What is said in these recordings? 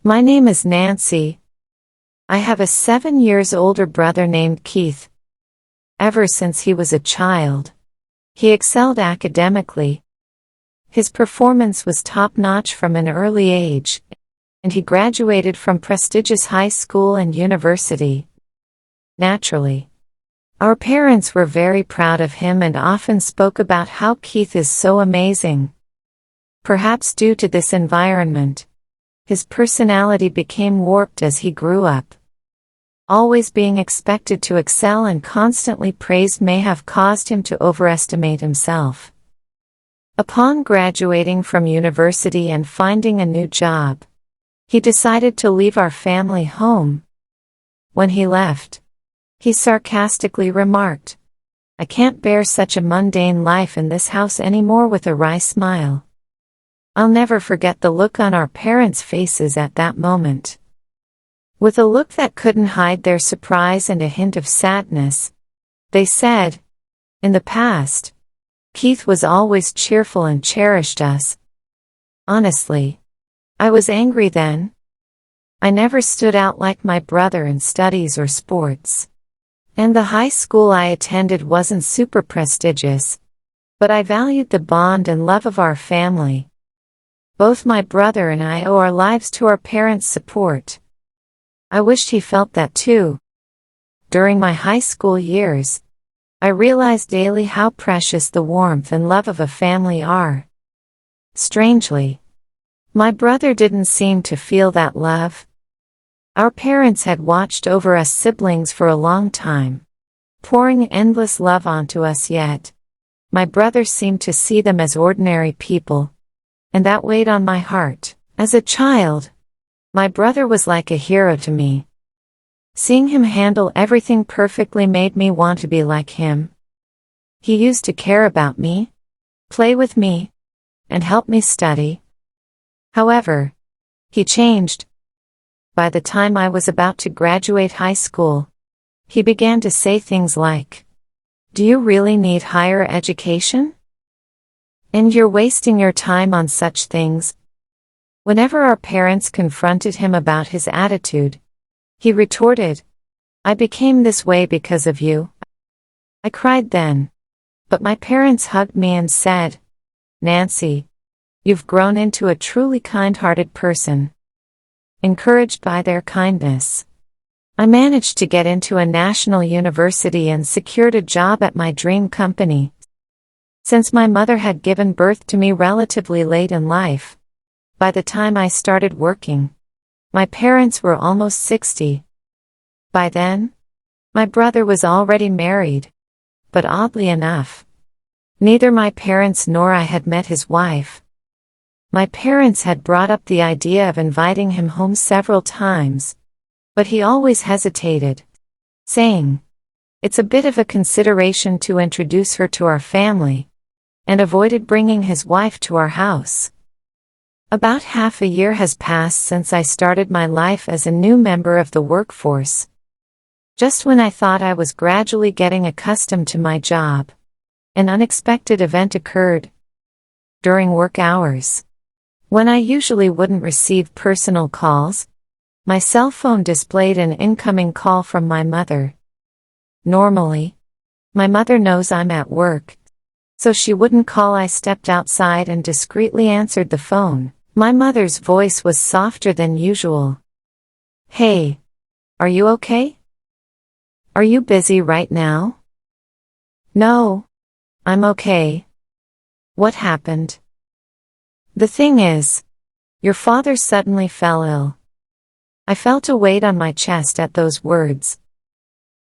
My name is Nancy. I have a 7 years older brother named Keith. Ever since he was a child, he excelled academically. His performance was top-notch from an early age, and he graduated from prestigious high school and university. Naturally, our parents were very proud of him and often spoke about how Keith is so amazing. Perhaps due to this environment, his personality became warped as he grew up. Always being expected to excel and constantly praised may have caused him to overestimate himself. Upon graduating from university and finding a new job, he decided to leave our family home. When he left, he sarcastically remarked, "I can't bear such a mundane life in this house anymore," with a wry smile. I'll never forget the look on our parents' faces at that moment. With a look that couldn't hide their surprise and a hint of sadness, they said, "In the past, Keith was always cheerful and cherished us." Honestly, I was angry then. I never stood out like my brother in studies or sports. And the high school I attended wasn't super prestigious, but I valued the bond and love of our family. Both my brother and I owe our lives to our parents' support. I wished he felt that too. During my high school years, I realized daily how precious the warmth and love of a family are. Strangely, my brother didn't seem to feel that love. Our parents had watched over us siblings for a long time, pouring endless love onto us, yet my brother seemed to see them as ordinary people, and that weighed on my heart. As a child, my brother was like a hero to me. Seeing him handle everything perfectly made me want to be like him. He used to care about me, play with me, and help me study. However, he changed. By the time I was about to graduate high school, he began to say things like, "Do you really need higher education? And you're wasting your time on such things." Whenever our parents confronted him about his attitude, he retorted, "I became this way because of you." I cried then, but my parents hugged me and said, "Nancy, you've grown into a truly kind-hearted person." Encouraged by their kindness, I managed to get into a national university and secured a job at my dream company. Since my mother had given birth to me relatively late in life, by the time I started working, my parents were almost 60. By then, my brother was already married, but oddly enough, neither my parents nor I had met his wife. My parents had brought up the idea of inviting him home several times, but he always hesitated, saying, "It's a bit of a consideration to introduce her to our family," and avoided bringing his wife to our house. About half a year has passed since I started my life as a new member of the workforce. Just when I thought I was gradually getting accustomed to my job, an unexpected event occurred. During work hours, when I usually wouldn't receive personal calls, my cell phone displayed an incoming call from my mother. Normally, my mother knows I'm at work, so she wouldn't call. I stepped outside and discreetly answered the phone. My mother's voice was softer than usual. "Hey, are you okay? Are you busy right now?" "No, I'm okay." "What happened?" "The thing is, your father suddenly fell ill." I felt a weight on my chest at those words.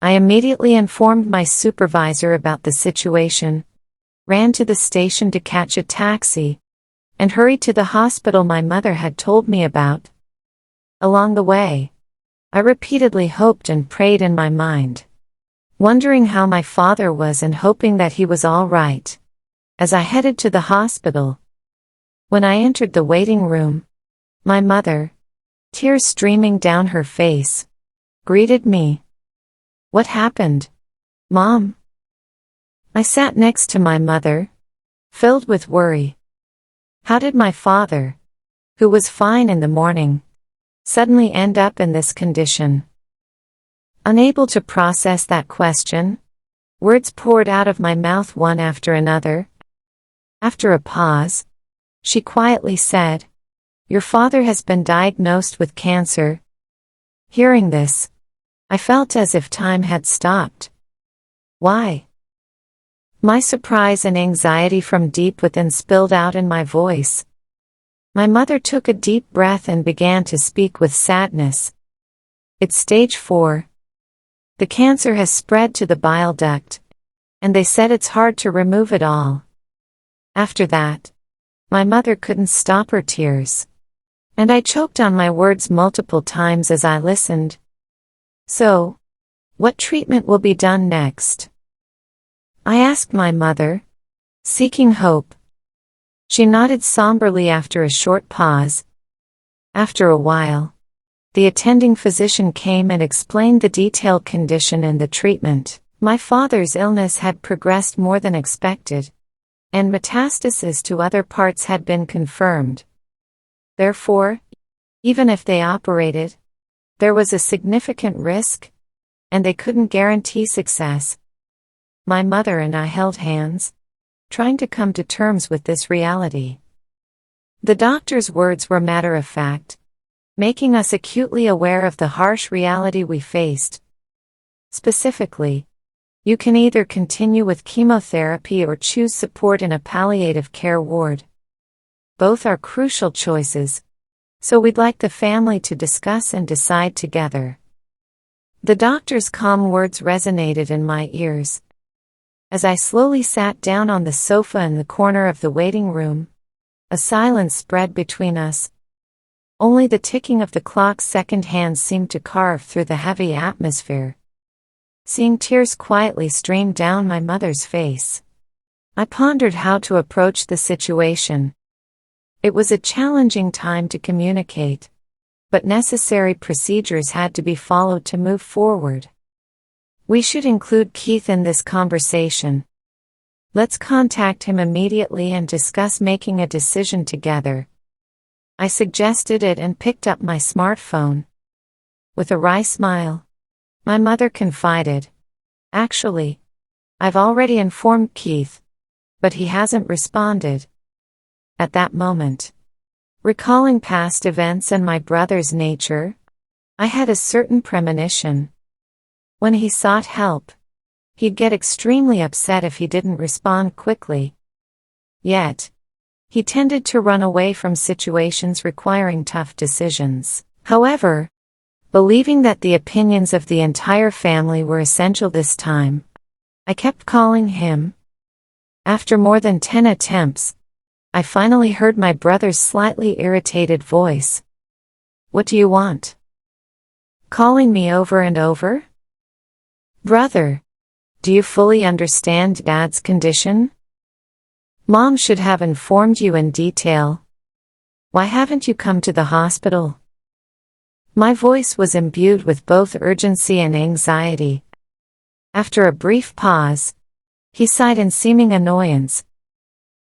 I immediately informed my supervisor about the situation, ran to the station to catch a taxi, and hurried to the hospital my mother had told me about. Along the way, I repeatedly hoped and prayed in my mind, wondering how my father was and hoping that he was all right, as I headed to the hospital. When I entered the waiting room, my mother, tears streaming down her face, greeted me. "What happened, Mom?" I sat next to my mother, filled with worry. How did my father, who was fine in the morning, suddenly end up in this condition? Unable to process that question, words poured out of my mouth one after another. After a pause, she quietly said, "Your father has been diagnosed with cancer." Hearing this, I felt as if time had stopped. Why? My surprise and anxiety from deep within spilled out in my voice. My mother took a deep breath and began to speak with sadness. "It's stage 4. The cancer has spread to the bile duct, and they said it's hard to remove it all." After that, my mother couldn't stop her tears, and I choked on my words multiple times as I listened. "So, what treatment will be done next?" I asked my mother, seeking hope. She nodded somberly after a short pause. After a while, the attending physician came and explained the detailed condition and the treatment. My father's illness had progressed more than expected, and metastasis to other parts had been confirmed. Therefore, even if they operated, there was a significant risk, and they couldn't guarantee success. My mother and I held hands, trying to come to terms with this reality. The doctor's words were matter-of-fact, making us acutely aware of the harsh reality we faced. Specifically, you can either continue with chemotherapy or choose support in a palliative care ward. Both are crucial choices, so we'd like the family to discuss and decide together. The doctor's calm words resonated in my ears. As I slowly sat down on the sofa in the corner of the waiting room, a silence spread between us. Only the ticking of the clock's second hand seemed to carve through the heavy atmosphere. Seeing tears quietly stream down my mother's face, I pondered how to approach the situation. It was a challenging time to communicate, but necessary procedures had to be followed to move forward. "We should include Keith in this conversation. Let's contact him immediately and discuss making a decision together." I suggested it and picked up my smartphone. With a wry smile, my mother confided, "Actually, I've already informed Keith, but he hasn't responded." At that moment, recalling past events and my brother's nature, I had a certain premonition. When he sought help, he'd get extremely upset if he didn't respond quickly. Yet, he tended to run away from situations requiring tough decisions. However, believing that the opinions of the entire family were essential this time, I kept calling him. After more than 10 attempts, I finally heard my brother's slightly irritated voice. "What do you want? Calling me over and over? Brother, do you fully understand Dad's condition? Mom should have informed you in detail. Why haven't you come to the hospital?" My voice was imbued with both urgency and anxiety. After a brief pause, he sighed in seeming annoyance.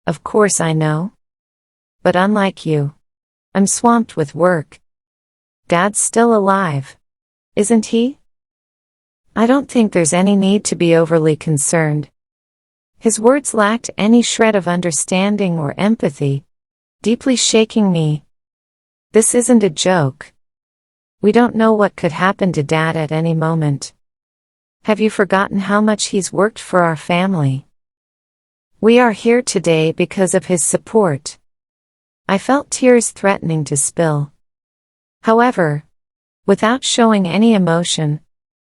"Of course I know. But unlike you, I'm swamped with work. Dad's still alive, isn't he? I don't think there's any need to be overly concerned." His words lacked any shred of understanding or empathy, deeply shaking me. "This isn't a joke. We don't know what could happen to Dad at any moment. Have you forgotten how much he's worked for our family? We are here today because of his support." I felt tears threatening to spill. However, without showing any emotion,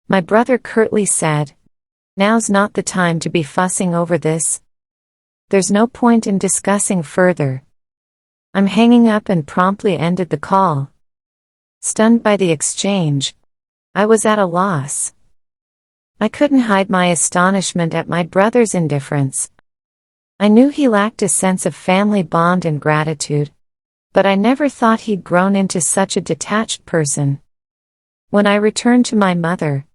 my brother curtly said, "Now's not the time to be fussing over this. There's no point in discussing further." I'm hanging up and promptly ended the call. Stunned by the exchange, I was at a loss. I couldn't hide my astonishment at my brother's indifference. I knew he lacked a sense of family bond and gratitude, but I never thought he'd grown into such a detached person. When I returned to my mother,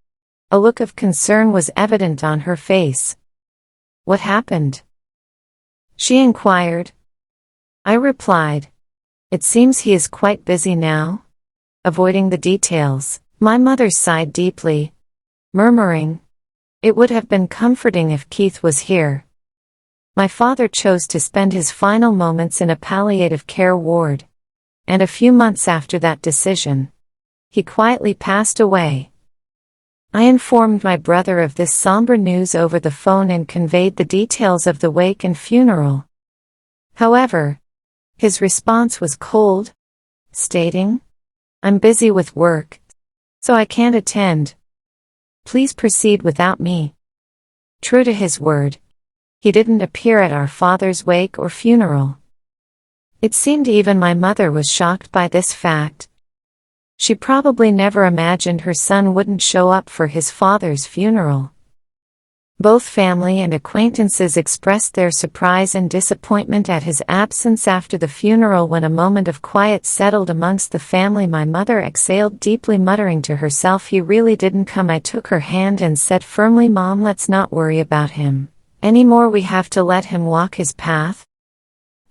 a look of concern was evident on her face. "What happened?" she inquired. I replied, "It seems he is quite busy now. avoiding the details. My mother sighed deeply, murmuring, "It would have been comforting if Keith was here." My father chose to spend his final moments in a palliative care ward, and a few months after that decision, he quietly passed away. I informed my brother of this somber news over the phone and conveyed the details of the wake and funeral. However, his response was cold, stating, "I'm busy with work, so I can't attend. Please proceed without me." True to his word, he didn't appear at our father's wake or funeral. It seemed even my mother was shocked by this fact. She probably never imagined her son wouldn't show up for his father's funeral. Both family and acquaintances expressed their surprise and disappointment at his absence after the funeral. When a moment of quiet settled amongst the family, my mother exhaled deeply, muttering to herself, "He really didn't come." I took her hand and said firmly, "Mom, let's not worry about him anymore. We have to let him walk his path.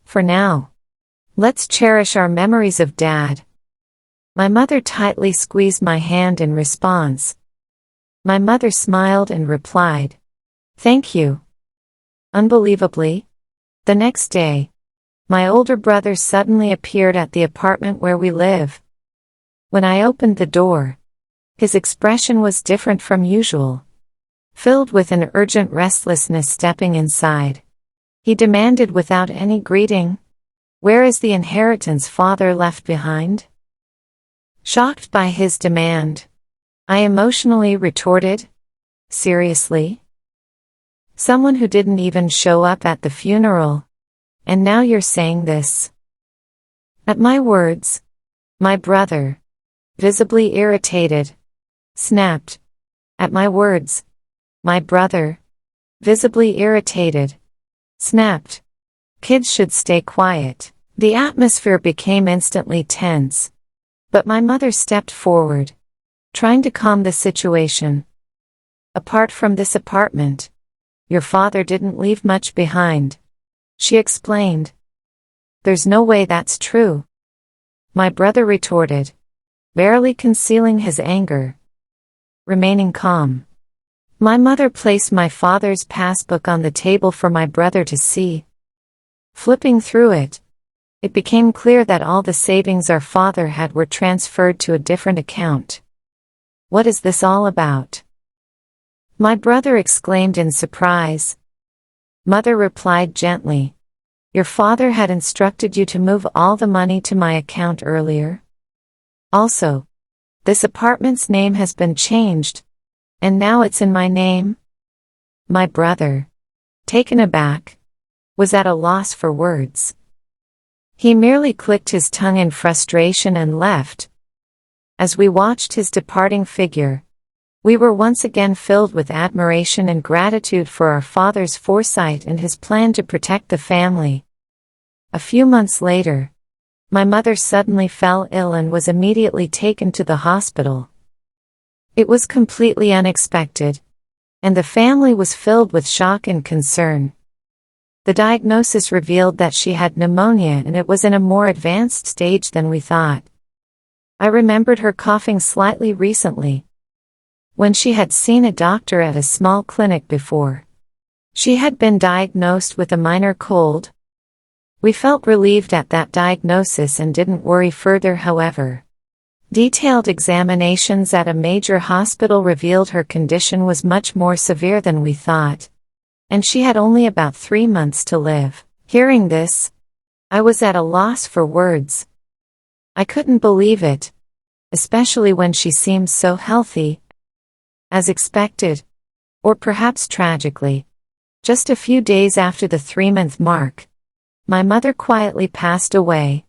For now, let's cherish our memories of Dad." My mother tightly squeezed my hand in response. My mother smiled and replied, "Thank you." Unbelievably, the next day, my older brother suddenly appeared at the apartment where we live. When I opened the door, his expression was different from usual. Filled with an urgent restlessness stepping inside, he demanded without any greeting, "Where is the inheritance Father left behind?" Shocked by his demand, I emotionally retorted, "Seriously? Someone who didn't even show up at the funeral, and now you're saying this?" At my words, my brother, visibly irritated, snapped. At my words, my brother, visibly irritated, snapped. "Kids should stay quiet." The atmosphere became instantly tense, but my mother stepped forward, trying to calm the situation. "Apart from this apartment, your father didn't leave much behind," she explained. "There's no way that's true," my brother retorted, barely concealing his anger. Remaining calm, my mother placed my father's passbook on the table for my brother to see. Flipping through it, it became clear that all the savings our father had were transferred to a different account. "What is this all about?" my brother exclaimed in surprise. Mother replied gently, "Your father had instructed you to move all the money to my account earlier. Also, this apartment's name has been changed, and now it's in my name." My brother, taken aback, was at a loss for words. He merely clicked his tongue in frustration and left. As we watched his departing figure, we were once again filled with admiration and gratitude for our father's foresight and his plan to protect the family. A few months later, my mother suddenly fell ill and was immediately taken to the hospital. It was completely unexpected, and the family was filled with shock and concern. The diagnosis revealed that she had pneumonia, and it was in a more advanced stage than we thought. I remembered her coughing slightly recently, when she had seen a doctor at a small clinic before. She had been diagnosed with a minor cold. We felt relieved at that diagnosis and didn't worry further. However, detailed examinations at a major hospital revealed her condition was much more severe than we thought, and she had only about 3 months to live. Hearing this, I was at a loss for words. I couldn't believe it, especially when she seemed so healthy. As expected, or perhaps tragically, just a few days after the 3-month mark, my mother quietly passed away.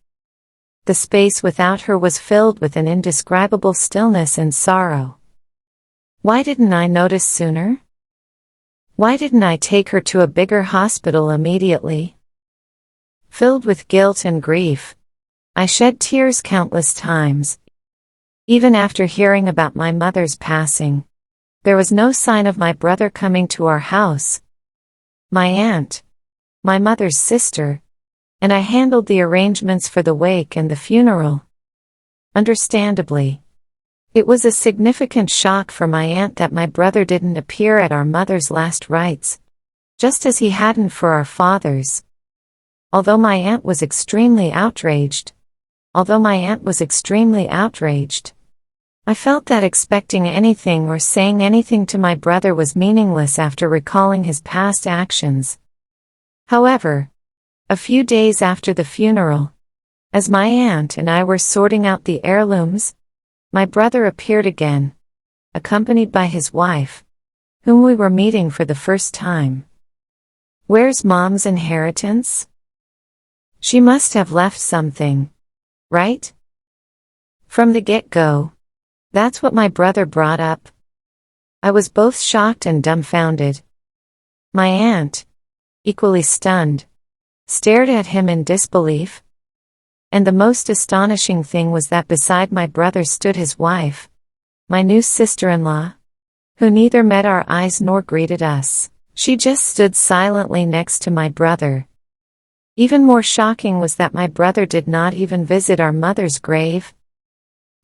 The space without her was filled with an indescribable stillness and sorrow. Why didn't I notice sooner? Why didn't I take her to a bigger hospital immediately? Filled with guilt and grief, I shed tears countless times. Even after hearing about my mother's passing, there was no sign of my brother coming to our house. My aunt, my mother's sister, and I handled the arrangements for the wake and the funeral. Understandably. It was a significant shock for my aunt that my brother didn't appear at our mother's last rites, just as he hadn't for our father's. Although my aunt was extremely outraged, I felt that expecting anything or saying anything to my brother was meaningless after recalling his past actions. However, a few days after the funeral, as my aunt and I were sorting out the heirlooms, my brother appeared again, accompanied by his wife, whom we were meeting for the first time. "Where's Mom's inheritance? She must have left something, right?" From the get-go, that's what my brother brought up. I was both shocked and dumbfounded. My aunt, equally stunned, stared at him in disbelief. And the most astonishing thing was that beside my brother stood his wife, my new sister-in-law, who neither met our eyes nor greeted us. She just stood silently next to my brother. Even more shocking was that my brother did not even visit our mother's grave.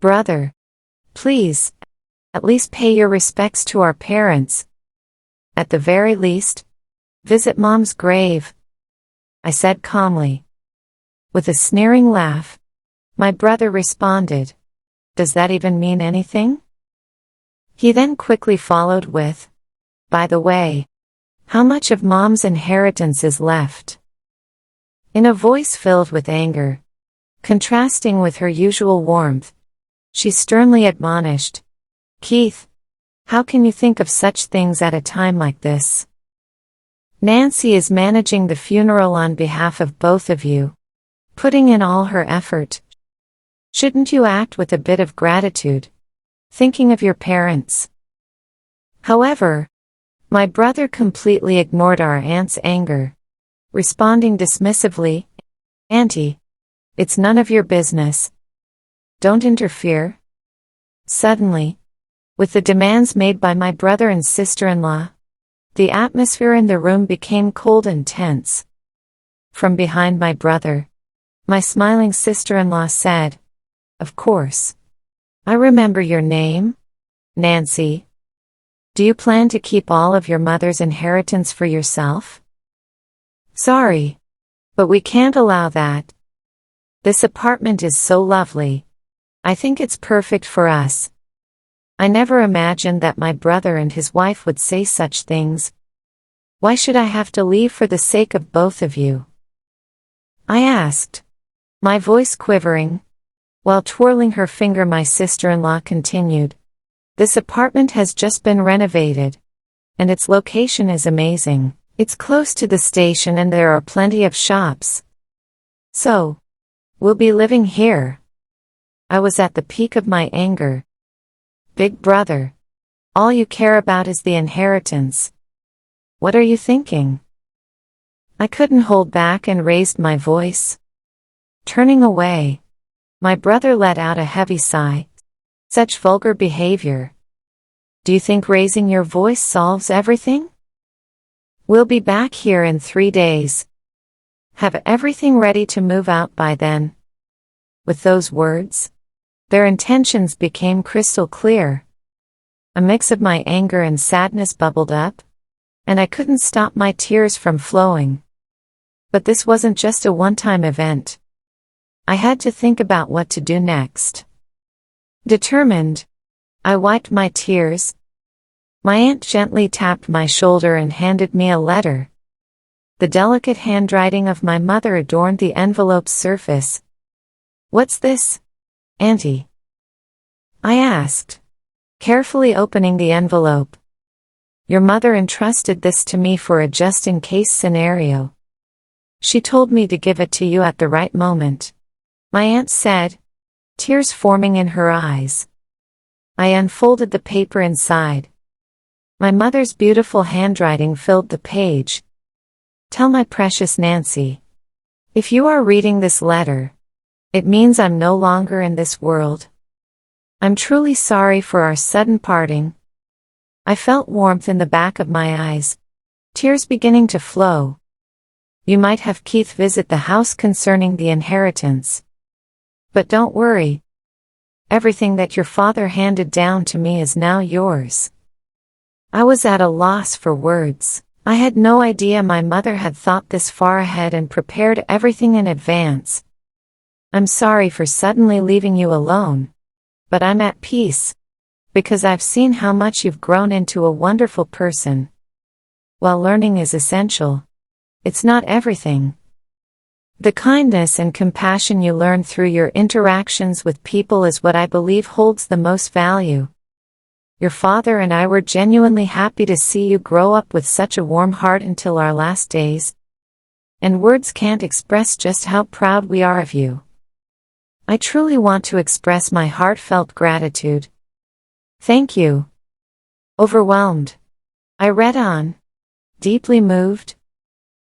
"Brother, please, at least pay your respects to our parents. At the very least, visit Mom's grave," I said calmly. With a sneering laugh, my brother responded, "Does that even mean anything?" He then quickly followed with, "By the way, how much of Mom's inheritance is left?" In a voice filled with anger, contrasting with her usual warmth, she sternly admonished, "Keith, how can you think of such things at a time like this? Nancy is managing the funeral on behalf of both of you, putting in all her effort. Shouldn't you act with a bit of gratitude, thinking of your parents?" However, my brother completely ignored our aunt's anger, responding dismissively, "Auntie, it's none of your business. Don't interfere." Suddenly, with the demands made by my brother and sister-in-law, the atmosphere in the room became cold and tense. From behind my brother, my smiling sister-in-law said, "Of course. I remember your name, Nancy. Do you plan to keep all of your mother's inheritance for yourself?" "Sorry, but we can't allow that. This apartment is so lovely. I think it's perfect for us." I never imagined that my brother and his wife would say such things. "Why should I have to leave for the sake of both of you?" I asked, my voice quivering. While twirling her finger, my sister-in-law continued, "This apartment has just been renovated, and its location is amazing. It's close to the station and there are plenty of shops. So, we'll be living here." I was at the peak of my anger. "Big brother, all you care about is the inheritance. What are you thinking?" I couldn't hold back and raised my voice. Turning away, my brother let out a heavy sigh. "Such vulgar behavior. Do you think raising your voice solves everything? We'll be back here in 3 days. Have everything ready to move out by then." With those words, their intentions became crystal clear. A mix of my anger and sadness bubbled up, and I couldn't stop my tears from flowing. But this wasn't just a one-time event. I had to think about what to do next. Determined, I wiped my tears. My aunt gently tapped my shoulder and handed me a letter. The delicate handwriting of my mother adorned the envelope's surface. "What's this, Auntie?" I asked, carefully opening the envelope. "Your mother entrusted this to me for a just-in-case scenario. She told me to give it to you at the right moment," my aunt said, tears forming in her eyes. I unfolded the paper inside. My mother's beautiful handwriting filled the page. "Tell my precious Nancy, if you are reading this letter, it means I'm no longer in this world. I'm truly sorry for our sudden parting." I felt warmth in the back of my eyes, tears beginning to flow. "You might have Keith visit the house concerning the inheritance. But don't worry. Everything that your father handed down to me is now yours." I was at a loss for words. I had no idea my mother had thought this far ahead and prepared everything in advance. "I'm sorry for suddenly leaving you alone. But I'm at peace, because I've seen how much you've grown into a wonderful person. While learning is essential, it's not everything. The kindness and compassion you learn through your interactions with people is what I believe holds the most value. Your father and I were genuinely happy to see you grow up with such a warm heart until our last days. And words can't express just how proud we are of you. I truly want to express my heartfelt gratitude. Thank you." Overwhelmed, I read on, deeply moved.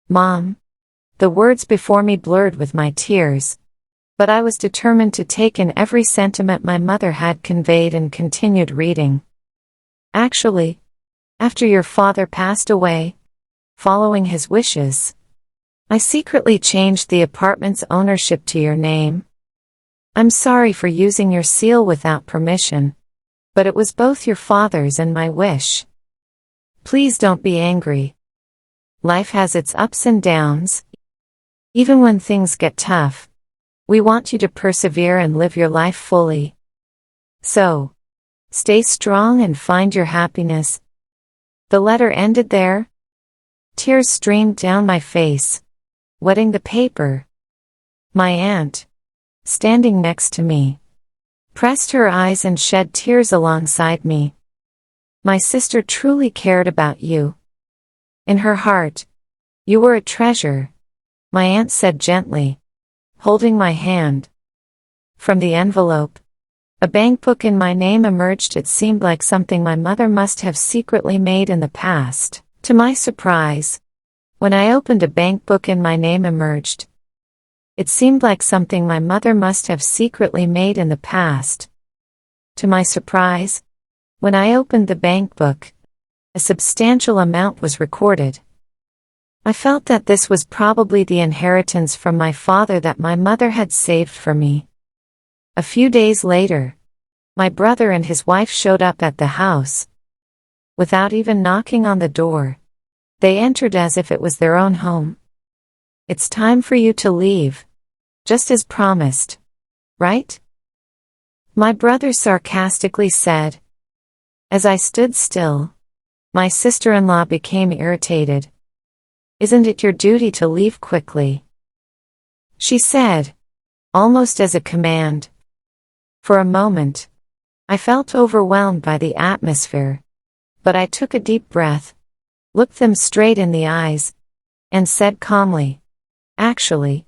"Mom." The words before me blurred with my tears, but I was determined to take in every sentiment my mother had conveyed and continued reading. "Actually, after your father passed away, following his wishes, I secretly changed the apartment's ownership to your name. I'm sorry for using your seal without permission, but it was both your father's and my wish. Please don't be angry. Life has its ups and downs. Even when things get tough, we want you to persevere and live your life fully. So, stay strong and find your happiness." The letter ended there. Tears streamed down my face, wetting the paper. My aunt, standing next to me, pressed her eyes and shed tears alongside me. "My sister truly cared about you. In her heart, you were a treasure," my aunt said gently, holding my hand. From the envelope, a bank book in my name emerged. It seemed like something my mother must have secretly made in the past. To my surprise, when I opened a bank book in my name emerged. It seemed like something my mother must have secretly made in the past. To my surprise, when I opened the bank book, a substantial amount was recorded. I felt that this was probably the inheritance from my father that my mother had saved for me. A few days later, my brother and his wife showed up at the house. Without even knocking on the door, they entered as if it was their own home. "It's time for you to leave, just as promised, right?" my brother sarcastically said. As I stood still, my sister-in-law became irritated. "Isn't it your duty to leave quickly?" she said, almost as a command. For a moment, I felt overwhelmed by the atmosphere, but I took a deep breath, looked them straight in the eyes, and said calmly, "Actually,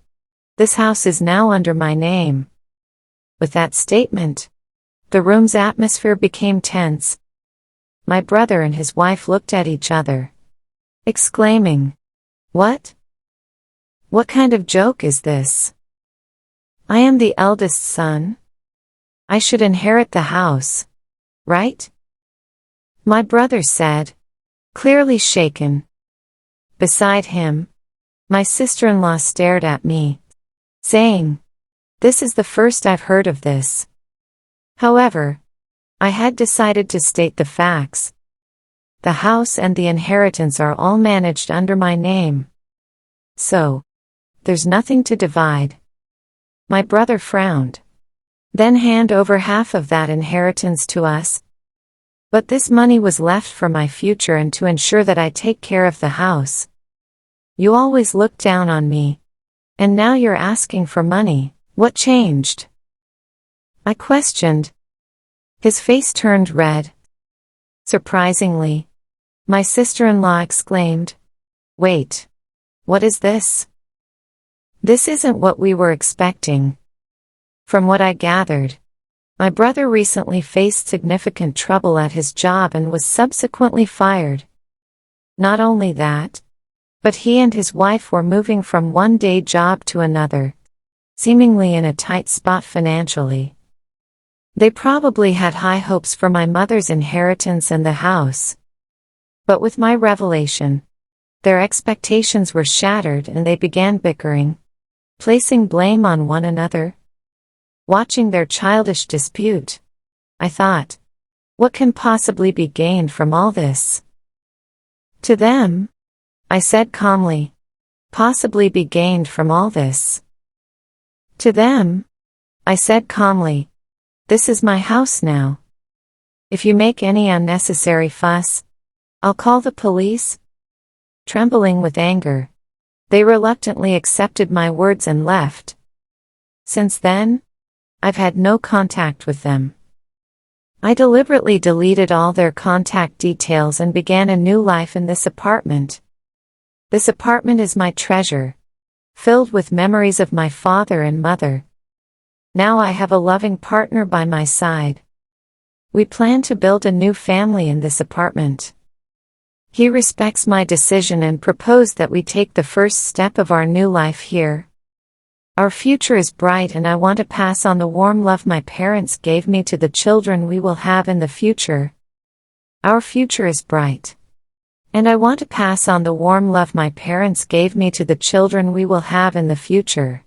this house is now under my name." With that statement, the room's atmosphere became tense. My brother and his wife looked at each other, exclaiming, "What? What kind of joke is this? I am the eldest son. I should inherit the house, right?" my brother said, clearly shaken. Beside him, my sister-in-law stared at me, saying, "This is the first I've heard of this." However, I had decided to state the facts. The house and the inheritance are all managed under my name. So, there's nothing to divide. My brother frowned. "Then hand over half of that inheritance to us." "But this money was left for my future and to ensure that I take care of the house. You always looked down on me. And now you're asking for money. What changed?" I questioned. His face turned red. Surprisingly, my sister-in-law exclaimed, "Wait. What is this? This isn't what we were expecting." From what I gathered, my brother recently faced significant trouble at his job and was subsequently fired. Not only that, but he and his wife were moving from one day job to another, seemingly in a tight spot financially. They probably had high hopes for my mother's inheritance and the house. But with my revelation, their expectations were shattered and they began bickering, placing blame on one another. Watching their childish dispute, I thought, what can possibly be gained from all this? To them, I said calmly, possibly be gained from all this. To them, I said calmly, this is my house now. If you make any unnecessary fuss, I'll call the police. Trembling with anger, they reluctantly accepted my words and left. Since then, I've had no contact with them. I deliberately deleted all their contact details and began a new life in this apartment. This apartment is my treasure, filled with memories of my father and mother. Now I have a loving partner by my side. We plan to build a new family in this apartment. He respects my decision and proposed that we take the first step of our new life here. Our future is bright and I want to pass on the warm love my parents gave me to the children we will have in the future. Our future is bright. And I want to pass on the warm love my parents gave me to the children we will have in the future.